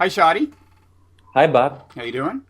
Hi, Shadi. Hi, Bob. How you doing?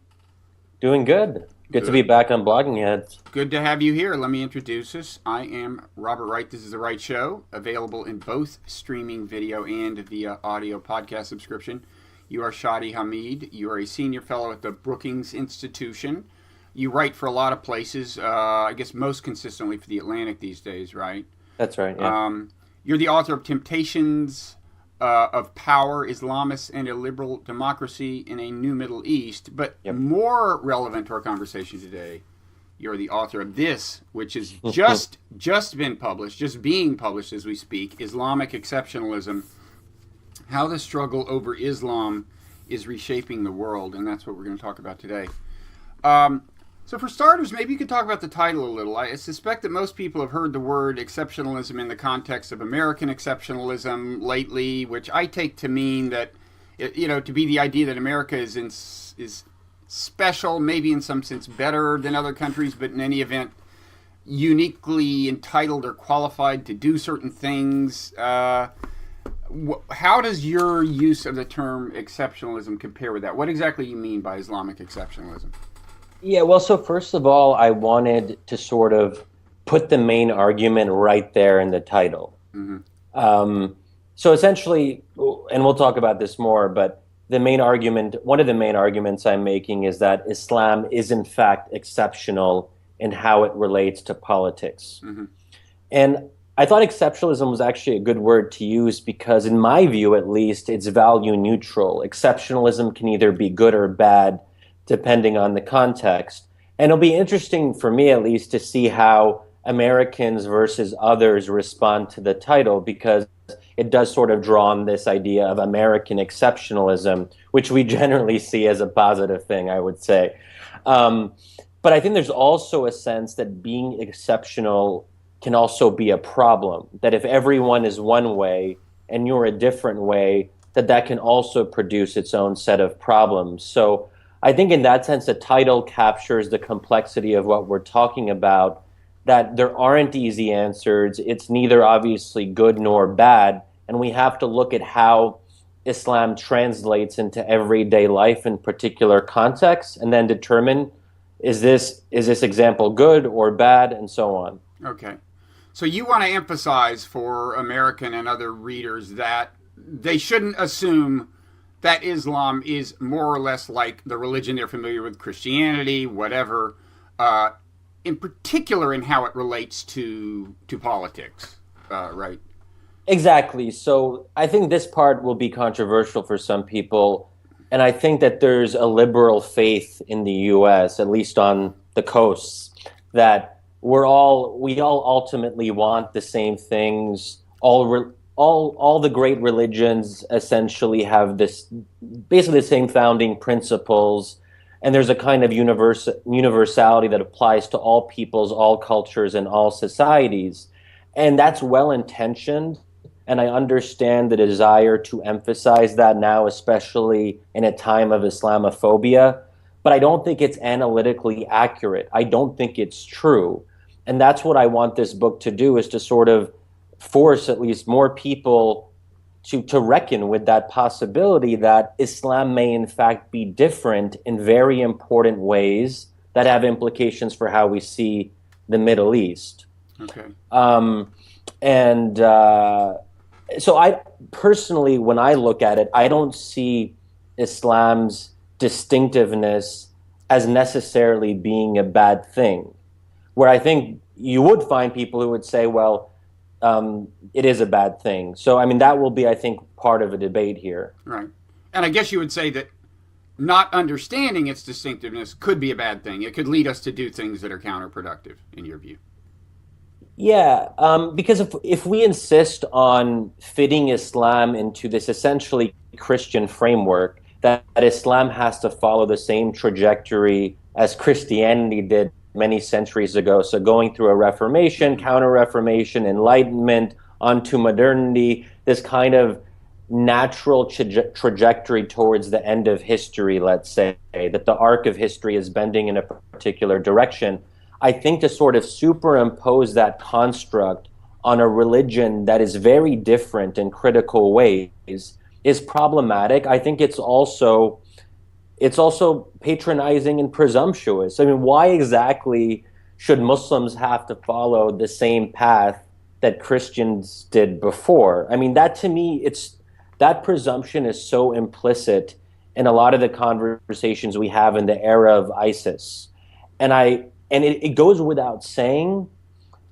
Doing good. Good to be Good. back on Blogging Heads. Good to have you here. Let me introduce us. I am Robert Wright. This is The Wright Show, available in both streaming video and via audio podcast subscription. You are Shadi Hamid. You are a senior fellow at the Brookings Institution. You write for a lot of places, I guess most consistently for The Atlantic these days, right? That's right, yeah. You're the author of Temptations of Power, Islamists and Illiberal Democracy in a New Middle East. But Yep. more relevant to our conversation today, you're the author of this, which is just been published, just being published as we speak, Islamic Exceptionalism, How the Struggle Over Islam is Reshaping the World. And that's what we're going to talk about today. So for starters, maybe you could talk about the title a little. I suspect that most people have heard the word exceptionalism in the context of American exceptionalism lately, which I take to mean that, to be the idea that America is special, maybe in some sense better than other countries, but in any event, uniquely entitled or qualified to do certain things. How does your use of the term exceptionalism compare with that? What exactly do you mean by Islamic exceptionalism? Yeah, well, so first of all, I wanted to sort of put the main argument right there in the title. So essentially, and we'll talk about this more, but one of the main arguments I'm making is that Islam is in fact exceptional in how it relates to politics. And I thought exceptionalism was actually a good word to use because, in my view at least, it's value neutral. Exceptionalism can either be good or bad depending on the context. And it'll be interesting for me at least to see how Americans versus others respond to the title, because it does sort of draw on this idea of American exceptionalism, which we generally see as a positive thing, I would say. But I think there's also a sense that being exceptional can also be a problem, that if everyone is one way and you're a different way, that can also produce its own set of problems. So I think in that sense, the title captures the complexity of what we're talking about, that there aren't easy answers. It's neither obviously good nor bad. And we have to look at how Islam translates into everyday life in particular contexts and then determine, is this example good or bad, and so on. Okay. So you want to emphasize for American and other readers that they shouldn't assume that Islam is more or less like the religion they're familiar with, Christianity, whatever, in particular in how it relates to politics, right? Exactly. So I think this part will be controversial for some people. And I think that there's a liberal faith in the US, at least on the coasts, that we all ultimately want the same things. All the great religions essentially have basically the same founding principles, and there's a kind of universality that applies to all peoples, all cultures, and all societies. And that's well-intentioned, and I understand the desire to emphasize that now, especially in a time of Islamophobia, but I don't think it's analytically accurate. I don't think it's true. And that's what I want this book to do, is to sort of force at least more people to reckon with that possibility that Islam may in fact be different in very important ways that have implications for how we see the Middle East. Okay. So I personally, when I look at it, I don't see Islam's distinctiveness as necessarily being a bad thing, where I think you would find people who would say, well, it is a bad thing. So, I mean, that will be, I think, part of a debate here. Right. And I guess you would say that not understanding its distinctiveness could be a bad thing. It could lead us to do things that are counterproductive, in your view. Yeah, because if we insist on fitting Islam into this essentially Christian framework, that Islam has to follow the same trajectory as Christianity did many centuries ago. So going through a Reformation, Counter-Reformation, Enlightenment, onto modernity, this kind of natural trajectory towards the end of history, let's say, that the arc of history is bending in a particular direction. I think to sort of superimpose that construct on a religion that is very different in critical ways is problematic. I think it's also patronizing and presumptuous. I mean, why exactly should Muslims have to follow the same path that Christians did before? I mean, that to me, that presumption is so implicit in a lot of the conversations we have in the era of ISIS. And it goes without saying,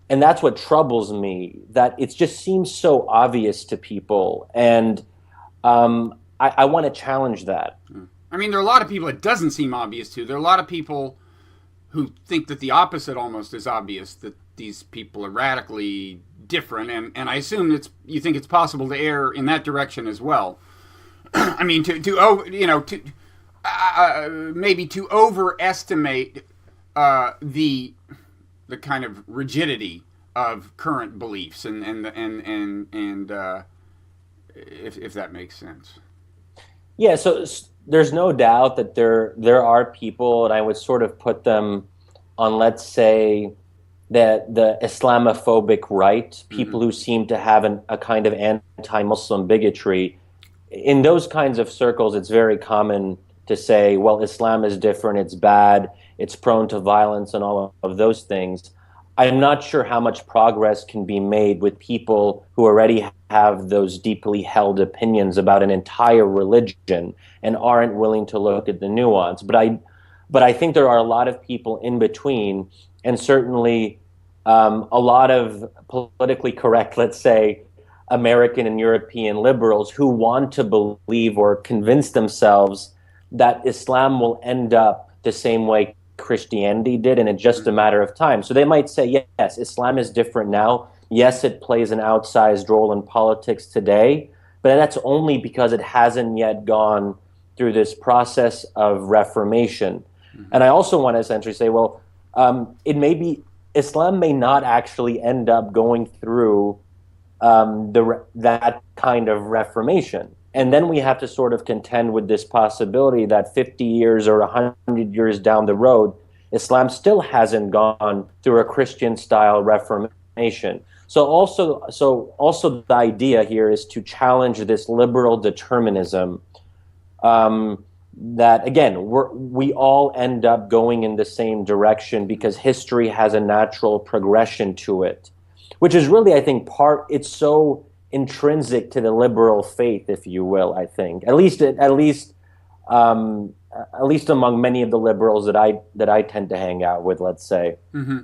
and that's what troubles me, that it just seems so obvious to people. And I want to challenge that. I mean, there are a lot of people it doesn't seem obvious to. There are a lot of people who think that the opposite almost is obvious, that these people are radically different. And I assume you think it's possible to err in that direction as well. I mean, maybe to overestimate the kind of rigidity of current beliefs, and if that makes sense. Yeah, so there's no doubt that there are people, and I would sort of put them on, let's say, that the Islamophobic right, people who seem to have a kind of anti-Muslim bigotry. In those kinds of circles, it's very common to say, well, Islam is different, it's bad, it's prone to violence and all of those things. I'm not sure how much progress can be made with people who already have those deeply held opinions about an entire religion and aren't willing to look at the nuance. But I think there are a lot of people in between, and certainly a lot of politically correct, let's say, American and European liberals who want to believe or convince themselves that Islam will end up the same way Christianity did, and it's just a matter of time. So they might say, yes, Islam is different now. Yes, it plays an outsized role in politics today, but that's only because it hasn't yet gone through this process of reformation. And I also want to essentially say, well, Islam may not actually end up going through that kind of reformation. And then we have to sort of contend with this possibility that 50 years or 100 years down the road, Islam still hasn't gone through a Christian-style reformation. So also the idea here is to challenge this liberal determinism that, again, we all end up going in the same direction because history has a natural progression to it, which is really, I think, it's so intrinsic to the liberal faith, if you will. I think at least among many of the liberals that I tend to hang out with, let's say. Mm-hmm.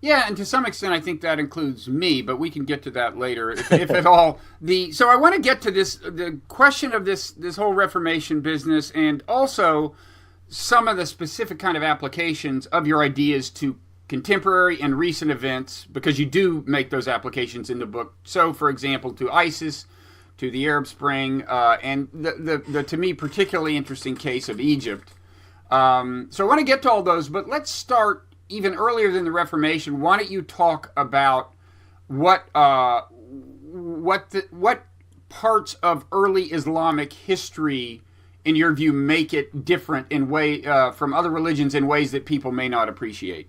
Yeah, and to some extent, I think that includes me, but we can get to that later, if at all. So I want to get to the question of this whole Reformation business, and also some of the specific kind of applications of your ideas to contemporary and recent events, because you do make those applications in the book. So, for example, to ISIS, to the Arab Spring, and the to me particularly interesting case of Egypt. So I want to get to all those, but let's start even earlier than the Reformation. Why don't you talk about what parts of early Islamic history, in your view, make it different from other religions in ways that people may not appreciate?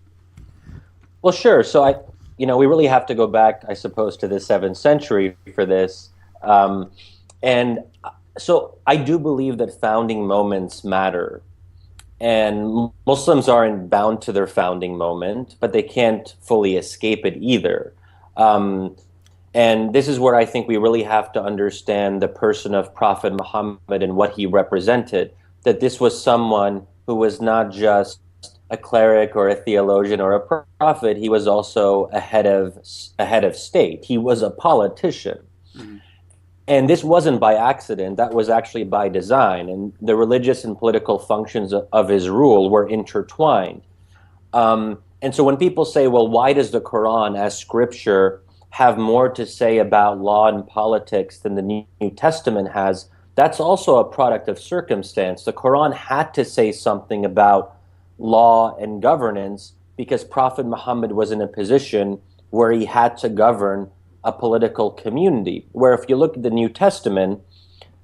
Well, sure. So we really have to go back, I suppose, to the 7th century for this. And so I do believe that founding moments matter. And Muslims aren't bound to their founding moment, but they can't fully escape it either. And this is where I think we really have to understand the person of Prophet Muhammad and what he represented, that this was someone who was not just a cleric or a theologian or a prophet. He was also a head of state. He was a politician. Mm-hmm. And this wasn't by accident. That was actually by design. And the religious and political functions of his rule were intertwined. And so when people say, well, why does the Quran as scripture have more to say about law and politics than the New Testament has? That's also a product of circumstance. The Quran had to say something about law and governance because Prophet Muhammad was in a position where he had to govern a political community. Where if you look at the New Testament,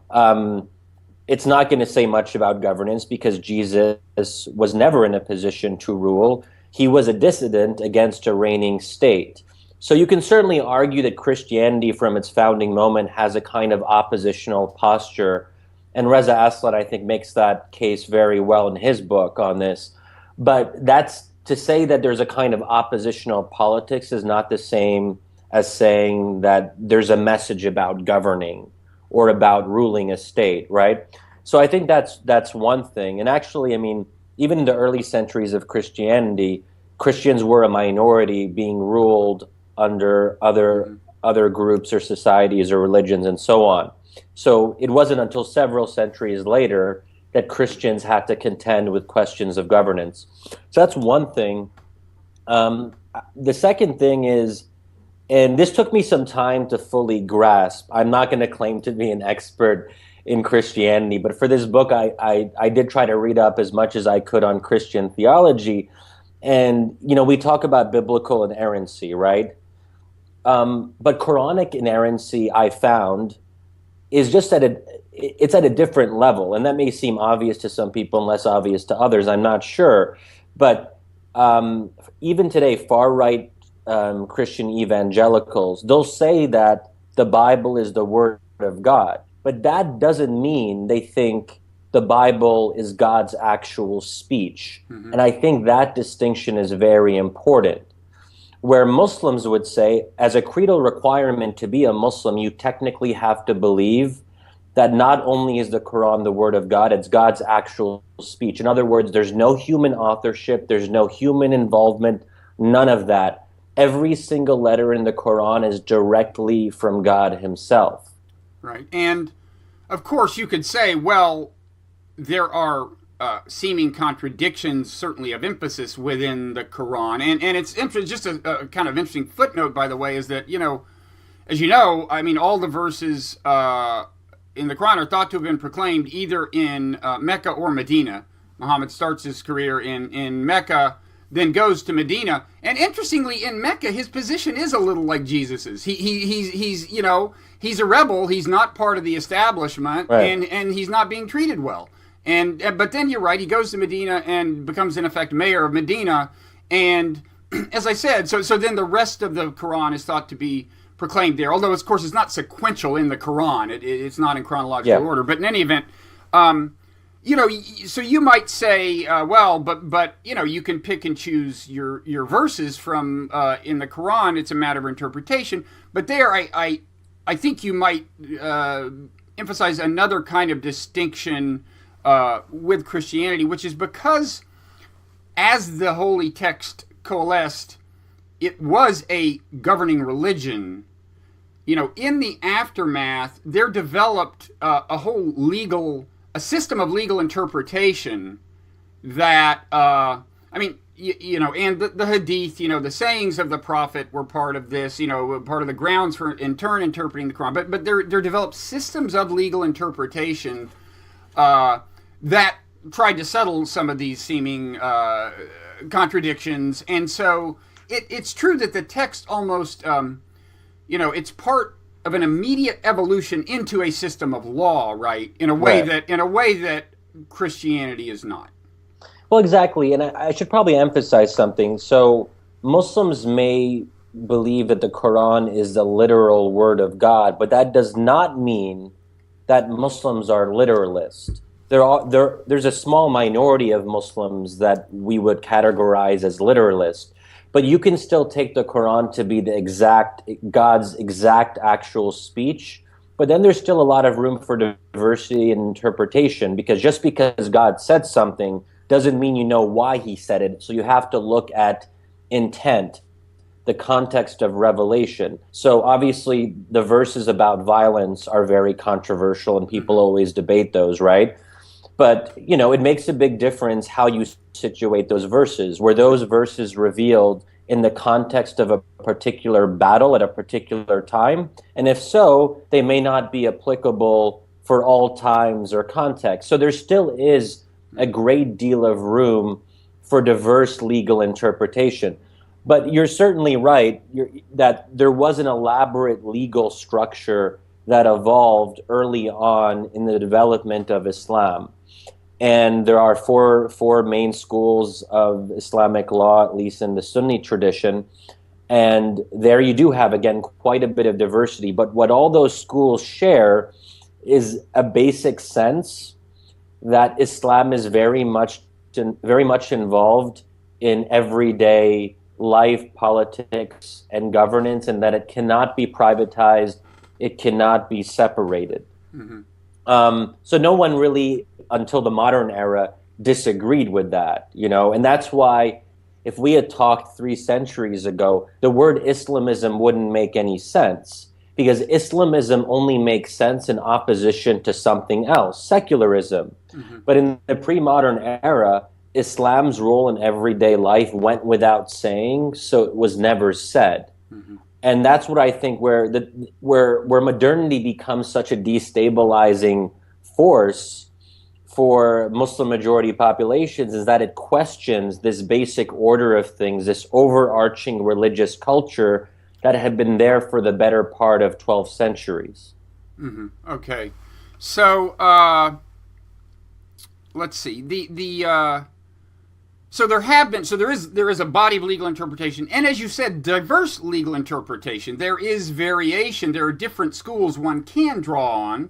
it's not going to say much about governance because Jesus was never in a position to rule. He was a dissident against a reigning state. So you can certainly argue that Christianity from its founding moment has a kind of oppositional posture. And Reza Aslan, I think, makes that case very well in his book on this. But that's to say that there's a kind of oppositional politics is not the same as saying that there's a message about governing or about ruling a state, right? So I think that's one thing. And actually, I mean, even in the early centuries of Christianity, Christians were a minority being ruled under other groups or societies or religions and so on. So it wasn't until several centuries later that Christians had to contend with questions of governance. So that's one thing. The second thing is, and this took me some time to fully grasp, I'm not going to claim to be an expert in Christianity, but for this book, I did try to read up as much as I could on Christian theology. And, you know, we talk about biblical inerrancy, right? But Quranic inerrancy, I found, is just it's at a different level. And that may seem obvious to some people and less obvious to others. I'm not sure. But even today, far-right Christian evangelicals, they'll say that the Bible is the Word of God. But that doesn't mean they think the Bible is God's actual speech. Mm-hmm. And I think that distinction is very important. Where Muslims would say, as a creedal requirement to be a Muslim, you technically have to believe that not only is the Quran the Word of God, it's God's actual speech. In other words, there's no human authorship, there's no human involvement, none of that. Every single letter in the Quran is directly from God himself. Right. And, of course, you could say, well, there are seeming contradictions, certainly of emphasis within the Quran. And it's just a kind of interesting footnote, by the way, is that, you know, as you know, I mean, all the verses in the Quran are thought to have been proclaimed either in Mecca or Medina. Muhammad starts his career in Mecca, then goes to Medina. And interestingly, in Mecca, his position is a little like Jesus's. He's you know, he's a rebel. He's not part of the establishment, right. and he's not being treated well. But then you're right, he goes to Medina and becomes, in effect, mayor of Medina. And as I said, so then the rest of the Quran is thought to be proclaimed there. Although, of course, it's not sequential in the Quran. It's not in chronological order. But in any event, you know, so you might say, well, but you know, you can pick and choose your verses from in the Quran. It's a matter of interpretation. But there, I think you might emphasize another kind of distinction with Christianity, which is because as the holy text coalesced, it was a governing religion. You know, in the aftermath, there developed a system of legal interpretation that, I mean, you know, and the Hadith, you know, the sayings of the Prophet were part of this, you know, part of the grounds for, in turn, interpreting the Quran. But there developed systems of legal interpretation that tried to settle some of these seeming contradictions. And so it's true that the text almost, you know, it's part of an immediate evolution into a system of law, right? In a way that Christianity is not. Well, exactly. And I should probably emphasize something. So Muslims may believe that the Quran is the literal word of God, but that does not mean that Muslims are literalists. There's a small minority of Muslims that we would categorize as literalists, but you can still take the Quran to be God's exact actual speech. But then there's still a lot of room for diversity in interpretation, because just because God said something doesn't mean you know why he said it. So you have to look at intent, the context of revelation. So obviously the verses about violence are very controversial and people always debate those, right? But, you know, it makes a big difference how you situate those verses. Were those verses revealed in the context of a particular battle at a particular time? And if so, they may not be applicable for all times or contexts. So there still is a great deal of room for diverse legal interpretation. But you're certainly right that there was an elaborate legal structure that evolved early on in the development of Islam. And there are four main schools of Islamic law, at least in the Sunni tradition. And there you do have, again, quite a bit of diversity. But what all those schools share is a basic sense that Islam is very much involved in everyday life, politics, and governance, and that it cannot be privatized, it cannot be separated. So no one really, until the modern era, disagreed with that, and that's why if we had talked 3 centuries ago, the word Islamism wouldn't make any sense, because Islamism only makes sense in opposition to something else, secularism. But in the pre-modern era, Islam's role in everyday life went without saying, so it was never said. And that's what I think where modernity becomes such a destabilizing force for Muslim majority populations, is that it questions this basic order of things, this overarching religious culture that had been there for the better part of 12 centuries. Okay. So, let's see. So there is a body of legal interpretation, and as you said, diverse legal interpretation. There is variation. There are different schools one can draw on,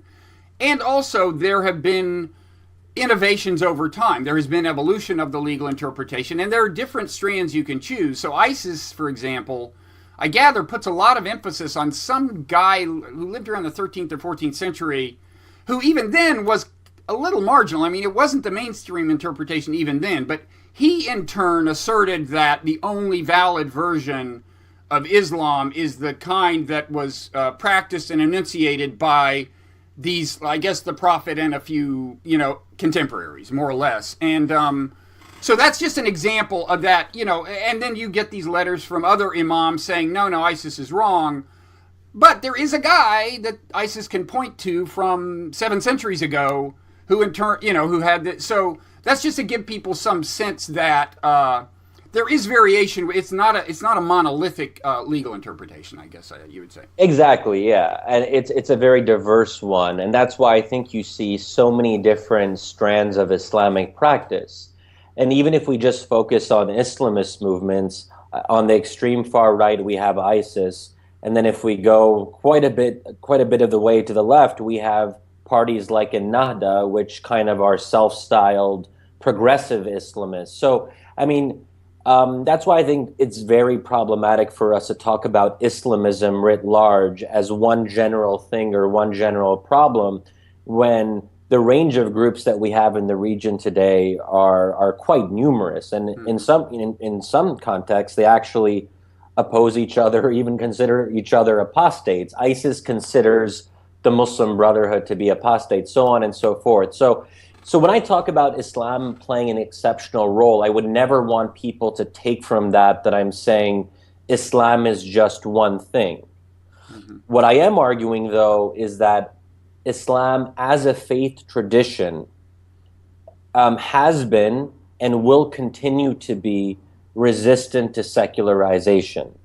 and also there have been innovations over time. There has been evolution of the legal interpretation, and there are different strands you can choose. So ISIS, for example, I gather puts a lot of emphasis on some guy who lived around the 13th or 14th century, who even then was a little marginal. I mean, it wasn't the mainstream interpretation even then, but he in turn asserted that the only valid version of Islam is the kind that was practiced and enunciated by these, I guess, the Prophet and a few, contemporaries, more or less. And so that's just an example of that, and then you get these letters from other imams saying, no, ISIS is wrong. But there is a guy that ISIS can point to from 7 centuries ago who in turn, who had the, so that's just to give people some sense that there is variation. It's not a monolithic legal interpretation, I guess you would say. Exactly, yeah, and it's a very diverse one, and that's why I think you see so many different strands of Islamic practice. And even if we just focus on Islamist movements, on the extreme far right we have ISIS, and then if we go quite a bit of the way to the left, we have parties like Ennahda, which kind of are self-styled progressive Islamists. So, I mean, that's why I think it's very problematic for us to talk about Islamism writ large as one general thing or one general problem, when the range of groups that we have in the region today are quite numerous, and in some contexts they actually oppose each other or even consider each other apostates. ISIS considers the Muslim Brotherhood to be apostate, so on and so forth. So when I talk about Islam playing an exceptional role, I would never want people to take from that I'm saying Islam is just one thing. What I am arguing, though, is that Islam as a faith tradition has been and will continue to be resistant to secularization.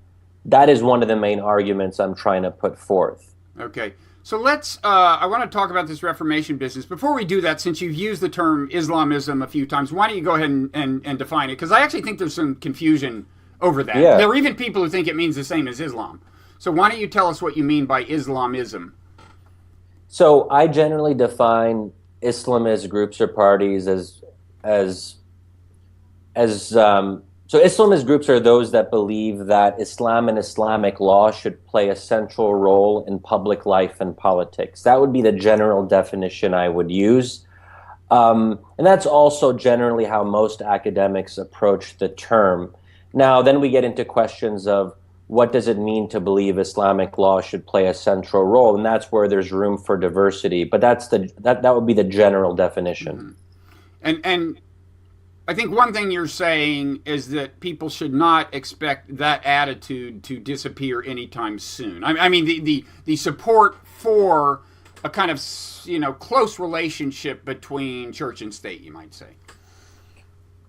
That is one of the main arguments I'm trying to put forth. Okay. So let's, I want to talk about this Reformation business. Before we do that, since you've used the term Islamism a few times, why don't you go ahead and define it? Because I actually think there's some confusion over that. Yeah. There are even people who think it means the same as Islam. So why don't you tell us what you mean by Islamism? So I generally define Islamist groups or parties so Islamist groups are those that believe that Islam and Islamic law should play a central role in public life and politics. That would be the general definition I would use. And that's also generally how most academics approach the term. Now, then we get into questions of what does it mean to believe Islamic law should play a central role, and that's where there's room for diversity. But that would be the general definition. And I think one thing you're saying is that people should not expect that attitude to disappear anytime soon. I mean, the support for a kind of, close relationship between church and state, you might say.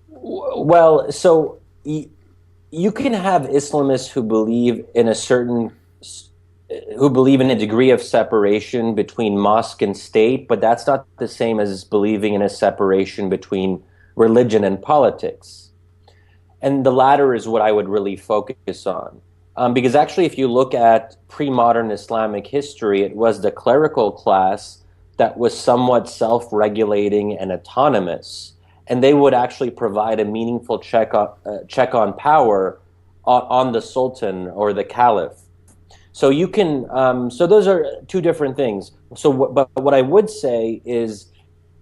Well, so you can have Islamists who believe in a degree of separation between mosque and state, but that's not the same as believing in a separation between religion and politics. And the latter is what I would really focus on. Because actually, if you look at pre-modern Islamic history, it was the clerical class that was somewhat self-regulating and autonomous, and they would actually provide a meaningful check on power on the sultan or the caliph. So you can, so those are two different things. But what I would say is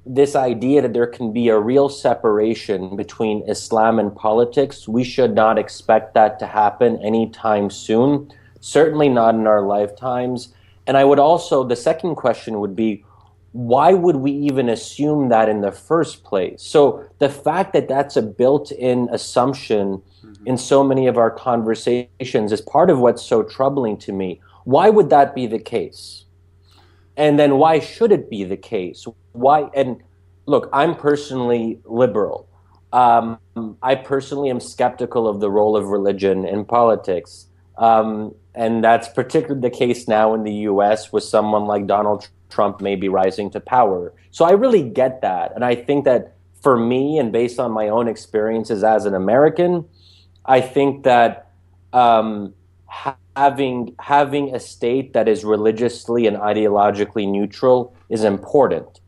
this idea that there can be a real separation between Islam and politics, we should not expect that to happen anytime soon, certainly not in our lifetimes. And I would also, the second question would be, why would we even assume that in the first place? So the fact that that's a built-in assumption in so many of our conversations is part of what's so troubling to me. Why would that be the case? And then why should it be the case? Why? And look, I'm personally liberal. I personally am skeptical of the role of religion in politics. And that's particularly the case now in the US with someone like Donald Trump maybe rising to power. So I really get that. And I think that for me, and based on my own experiences as an American, I think that having a state that is religiously and ideologically neutral is important.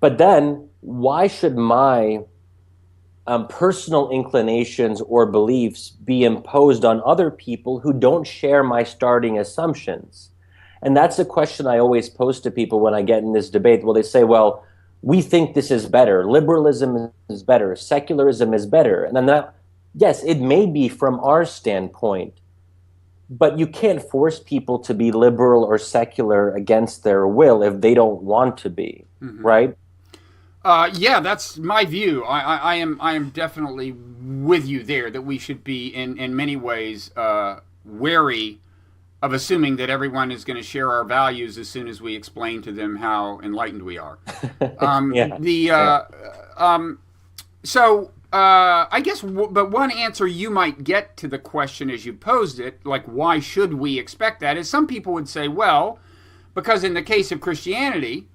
But then, why should my personal inclinations or beliefs be imposed on other people who don't share my starting assumptions? And that's a question I always pose to people when I get in this debate. Well, they say, well, we think this is better. Liberalism is better. Secularism is better. And then that, yes, it may be from our standpoint, but you can't force people to be liberal or secular against their will if they don't want to be, right? Yeah, that's my view. I am definitely with you there that we should be in many ways wary of assuming that everyone is going to share our values as soon as we explain to them how enlightened we are. I guess, but one answer you might get to the question as you posed it, like why should we expect that, is some people would say, well, because in the case of Christianity,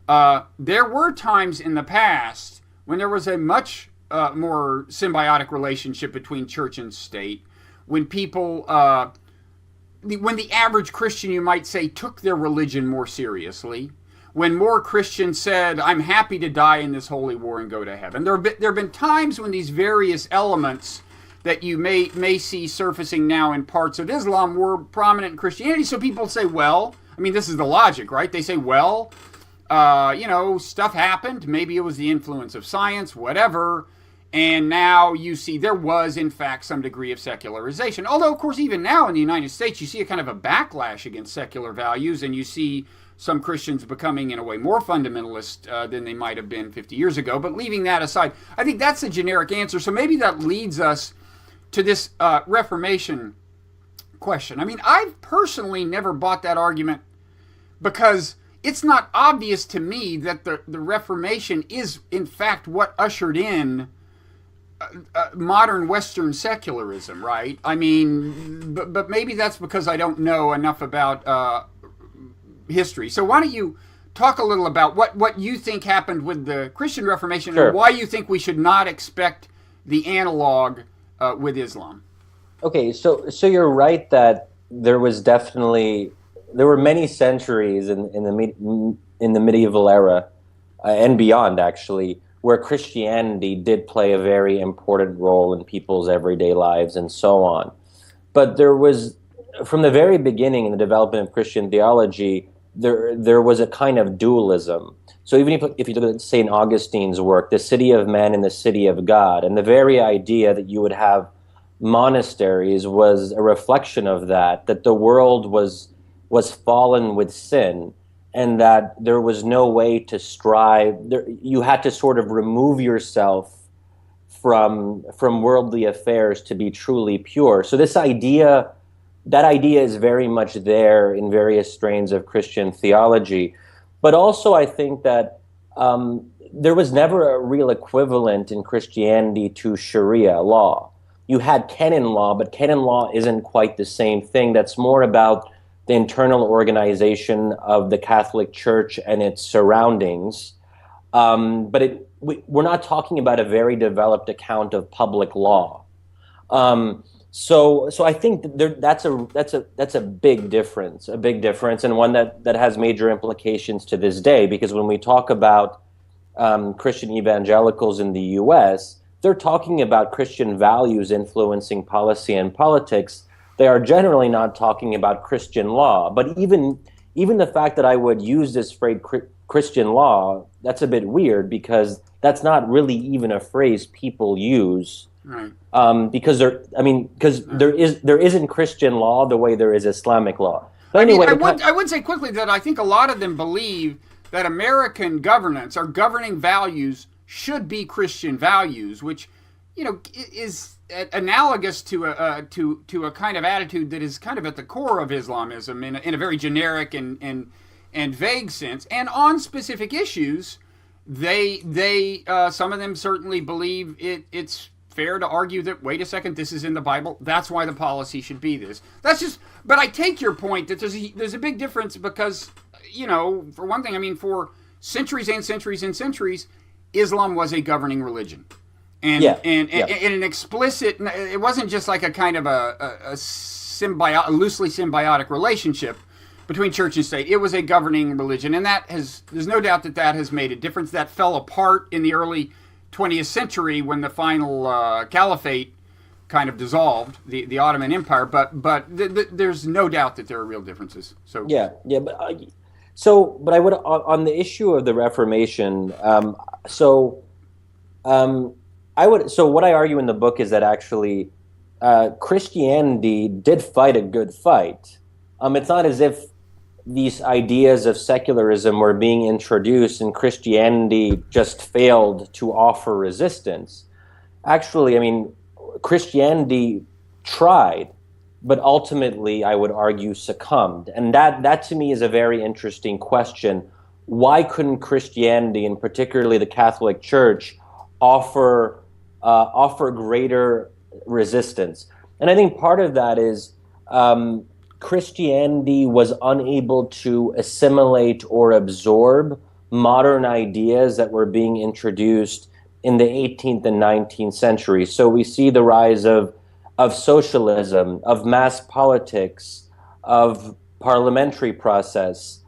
there were times in the past when there was a much more symbiotic relationship between church and state, when people, when the average Christian, you might say, took their religion more seriously, when more Christians said, I'm happy to die in this holy war and go to heaven. There have been times when these various elements that you may see surfacing now in parts of Islam were prominent in Christianity. So people say, well, I mean, this is the logic, right? They say, well, stuff happened. Maybe it was the influence of science, whatever. And now you see there was, in fact, some degree of secularization. Although, of course, even now in the United States, you see a kind of a backlash against secular values, and you see some Christians becoming, in a way, more fundamentalist than they might have been 50 years ago. But leaving that aside, I think that's a generic answer. So maybe that leads us to this Reformation question. I mean, I've personally never bought that argument because it's not obvious to me that the Reformation is, in fact, what ushered in modern Western secularism, right? I mean, but maybe that's because I don't know enough about history. So why don't you talk a little about what you think happened with the Christian Reformation, sure, and why you think we should not expect the analog with Islam? Okay, so you're right that there were many centuries in the medieval era and beyond, actually, where Christianity did play a very important role in people's everyday lives and so on. But there was, from the very beginning in the development of Christian theology, there was a kind of dualism. So even if you look at St. Augustine's work, the city of man and the city of God, and the very idea that you would have monasteries was a reflection of that the world was fallen with sin, and that there was no way to strive. You had to sort of remove yourself from worldly affairs to be truly pure. So that idea is very much there in various strains of Christian theology. But also I think that there was never a real equivalent in Christianity to Sharia law. You had canon law, but canon law isn't quite the same thing. That's more about the internal organization of the Catholic Church and its surroundings. But we're not talking about a very developed account of public law. So I think that's a big difference, and one that has major implications to this day. Because when we talk about Christian evangelicals in the U.S., they're talking about Christian values influencing policy and politics. They are generally not talking about Christian law. But even the fact that I would use this phrase Christian law, that's a bit weird, because that's not really even a phrase people use. Right. Because there isn't Christian law the way there is Islamic law. But anyway, anyway, I would say quickly that I think a lot of them believe that American governance, our governing values, should be Christian values, which, is analogous to a kind of attitude that is kind of at the core of Islamism in a very generic and vague sense. And on specific issues, they some of them certainly believe it's fair to argue that, wait a second, this is in the Bible, that's why the policy should be this. But I take your point that there's a big difference, because, for one thing, for centuries and centuries and centuries, Islam was a governing religion. And an explicit, it wasn't just like a kind of a loosely symbiotic relationship between church and state. It was a governing religion, and there's no doubt that has made a difference. That fell apart in the early 20th century when the final caliphate kind of dissolved, the Ottoman Empire. But there's no doubt that there are real differences. So but I would, on the issue of the Reformation. What I argue in the book is that actually Christianity did fight a good fight. It's not as if these ideas of secularism were being introduced and Christianity just failed to offer resistance. Actually, Christianity tried, but ultimately, I would argue, succumbed. And that to me is a very interesting question. Why couldn't Christianity, and particularly the Catholic Church, offer greater resistance? And I think part of that is Christianity was unable to assimilate or absorb modern ideas that were being introduced in the 18th and 19th century. So we see the rise of socialism, of mass politics, of parliamentary process,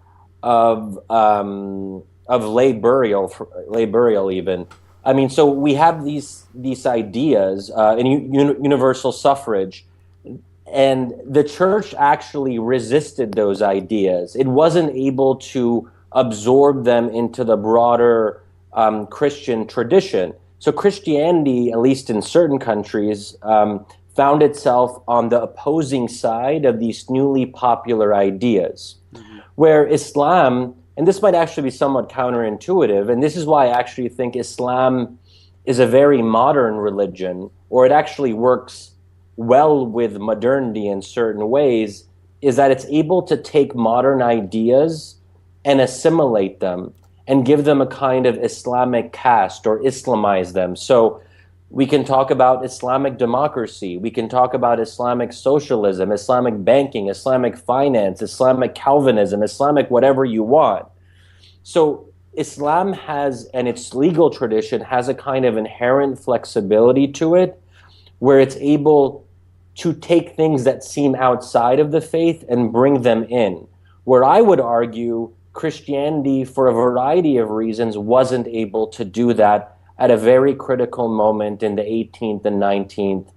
of lay burial even. So we have these ideas and universal suffrage. And the church actually resisted those ideas. It wasn't able to absorb them into the broader Christian tradition. So Christianity, at least in certain countries, found itself on the opposing side of these newly popular ideas. Mm-hmm. Where Islam, and this might actually be somewhat counterintuitive, and this is why I actually think Islam is a very modern religion, or it actually works well with modernity in certain ways, is that it's able to take modern ideas and assimilate them and give them a kind of Islamic cast or Islamize them. So we can talk about Islamic democracy, we can talk about Islamic socialism, Islamic banking, Islamic finance, Islamic Calvinism, Islamic whatever you want. So Islam has, and its legal tradition has a kind of inherent flexibility to it, where it's able to take things that seem outside of the faith and bring them in. Where I would argue Christianity, for a variety of reasons, wasn't able to do that at a very critical moment in the 18th and 19th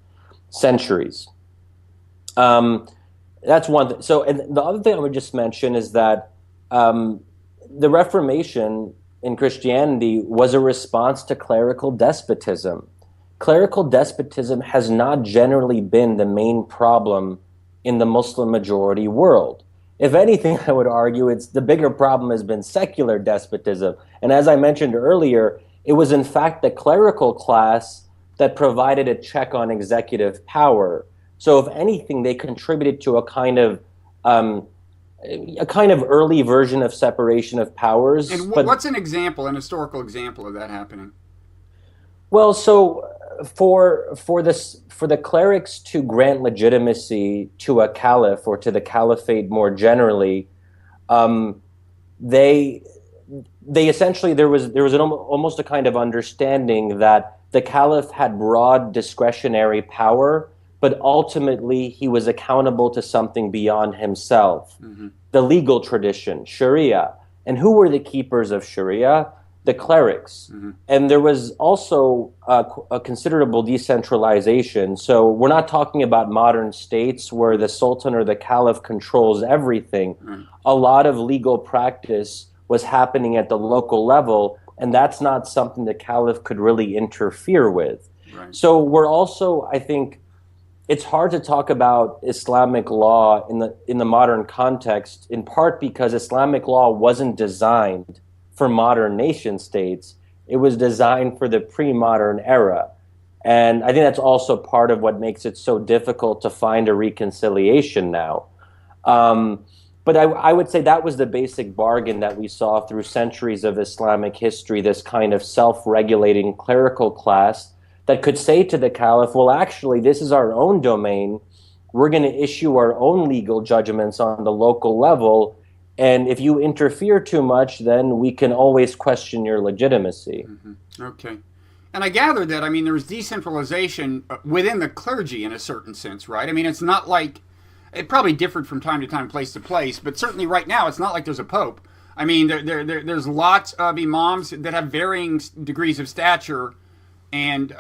centuries. That's one thing. So, and the other thing I would just mention is that the Reformation in Christianity was a response to clerical despotism. Clerical despotism has not generally been the main problem in the Muslim majority world. If anything, I would argue the bigger problem has been secular despotism. And as I mentioned earlier, it was in fact the clerical class that provided a check on executive power. So if anything, they contributed to a kind of early version of separation of powers. And what's an historical example of that happening? Well, so for the clerics to grant legitimacy to a caliph or to the caliphate more generally, they essentially there was almost a kind of understanding that the caliph had broad discretionary power but ultimately he was accountable to something beyond himself. The legal tradition, Sharia. And who were the keepers of Sharia? The clerics. And there was also a considerable decentralization. So we're not talking about modern states where the sultan or the caliph controls everything. A lot of legal practice was happening at the local level, and that's not something the caliph could really interfere with. So we're also, I think, it's hard to talk about Islamic law in the modern context, in part because Islamic law wasn't designed for modern nation states. It was designed for the pre-modern era. And I think that's also part of what makes it so difficult to find a reconciliation now. But I would say that was the basic bargain that we saw through centuries of Islamic history, this kind of self-regulating clerical class that could say to the caliph, well, actually, this is our own domain. We're going to issue our own legal judgments on the local level. And if you interfere too much, then we can always question your legitimacy. Okay. And I gather that, I mean, there was decentralization within the clergy in a certain sense, right? I mean, it's not like, it probably differed from time to time, place to place, but certainly right now, it's not like there's a pope. I mean, there's lots of imams that have varying degrees of stature. And,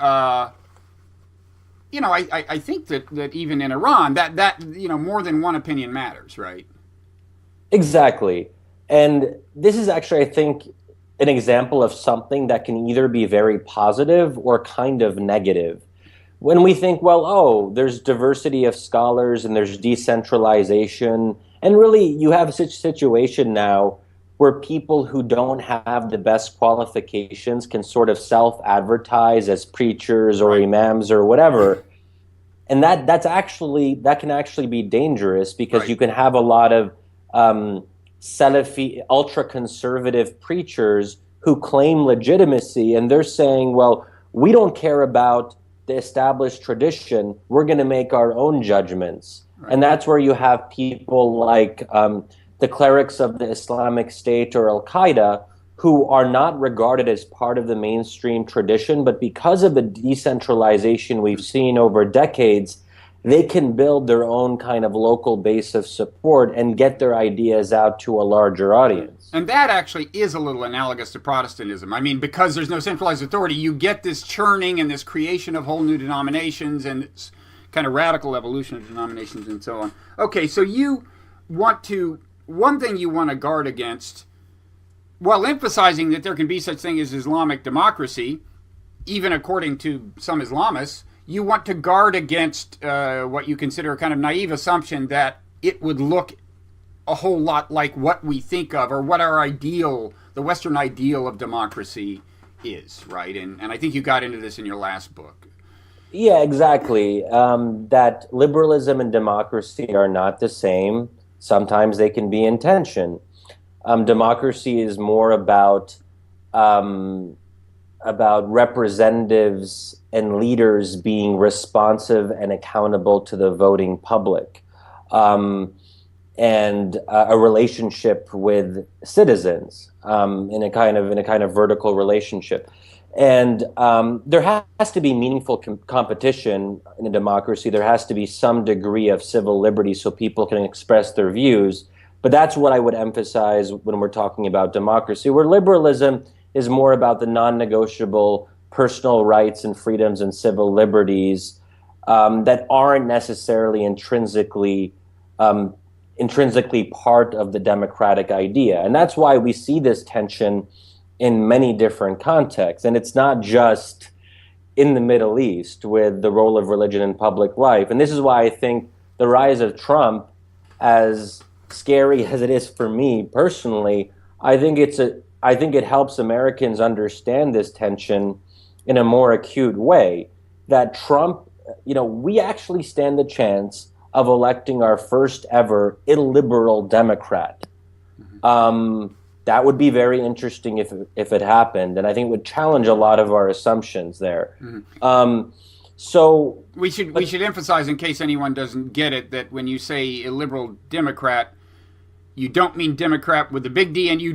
you know, I think that even in Iran, that you know, more than one opinion matters, right? Exactly. And this is actually, I think, an example of something that can either be very positive or kind of negative. When we think, well, oh, there's diversity of scholars and there's decentralization, and really you have a situation now where people who don't have the best qualifications can sort of self-advertise as preachers or imams or whatever. And that can actually be dangerous because you can have a lot of Salafi, ultra-conservative preachers who claim legitimacy, and they're saying, well, we don't care about the established tradition, we're going to make our own judgments. And that's where you have people like the clerics of the Islamic State or Al-Qaeda who are not regarded as part of the mainstream tradition, but because of the decentralization we've seen over decades, they can build their own kind of local base of support and get their ideas out to a larger audience. And that actually is a little analogous to Protestantism. I mean, because there's no centralized authority, you get this churning and this creation of whole new denominations and this kind of radical evolution of denominations and so on. Okay, so you want to, one thing you want to guard against, while emphasizing that there can be such thing as Islamic democracy, even according to some Islamists, you want to guard against what you consider a kind of naive assumption that it would look a whole lot like what we think of or what our ideal, the Western ideal of democracy is, right? And I think you got into this in your last book. Yeah, exactly. That liberalism and democracy are not the same. Sometimes they can be in tension. Democracy is more about representatives and leaders being responsive and accountable to the voting public, and a relationship with citizens in a kind of vertical relationship. And there has to be meaningful competition in a democracy. There has to be some degree of civil liberty so people can express their views. But that's what I would emphasize when we're talking about democracy, where liberalism is more about the non-negotiable personal rights and freedoms and civil liberties that aren't necessarily intrinsically part of the democratic idea. And that's why we see this tension in many different contexts. And it's not just in the Middle East with the role of religion in public life. And this is why I think the rise of Trump, as scary as it is for me personally, I think it helps Americans understand this tension in a more acute way. That Trump, we actually stand the chance of electing our first ever illiberal Democrat. That would be very interesting if it happened, and I think it would challenge a lot of our assumptions there. So we should emphasize, in case anyone doesn't get it, that when you say illiberal Democrat, you don't mean Democrat with the big D, and you're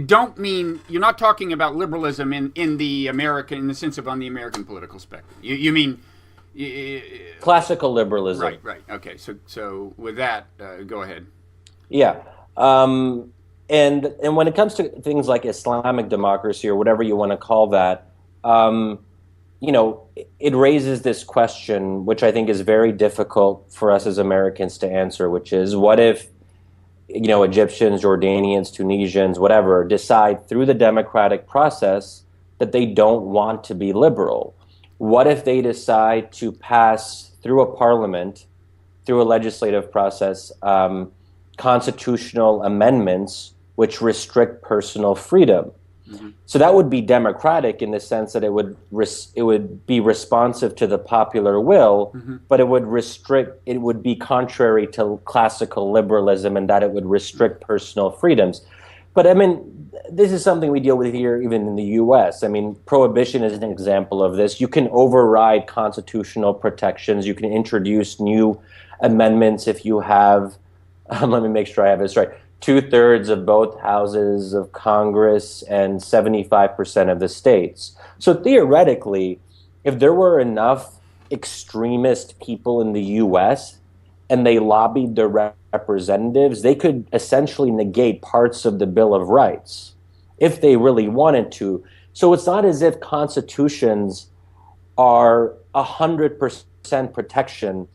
not talking about liberalism in the sense of on the American political spectrum. You mean Classical liberalism. Right, right. Okay, so with that, go ahead. Yeah. Um, and when it comes to things like Islamic democracy or whatever you want to call that, um, it raises this question, which I think is very difficult for us as Americans to answer, which is what if, Egyptians, Jordanians, Tunisians, whatever, decide through the democratic process that they don't want to be liberal? What if they decide to pass through a parliament, through a legislative process, constitutional amendments which restrict personal freedom? Mm-hmm. So that would be democratic in the sense that it would be responsive to the popular will, Mm-hmm. but it would be contrary to classical liberalism in that it would restrict personal freedoms. But I mean, this is something we deal with here even in the US. I mean, prohibition is an example of this. You can override constitutional protections. You can introduce new amendments if you have, let me make sure I have this right, two-thirds of both houses of Congress and 75% of the states. So theoretically, if there were enough extremist people in the US and they lobbied their representatives, they could essentially negate parts of the Bill of Rights if they really wanted to. So it's not as if constitutions are 100% protection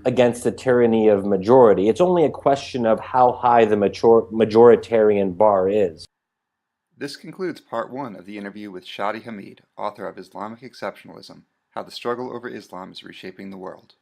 against the tyranny of majority. It's only a question of how high the majoritarian bar is. This concludes part 1 of the interview with Shadi Hamid, author of Islamic Exceptionalism: How the Struggle Over Islam is Reshaping the World.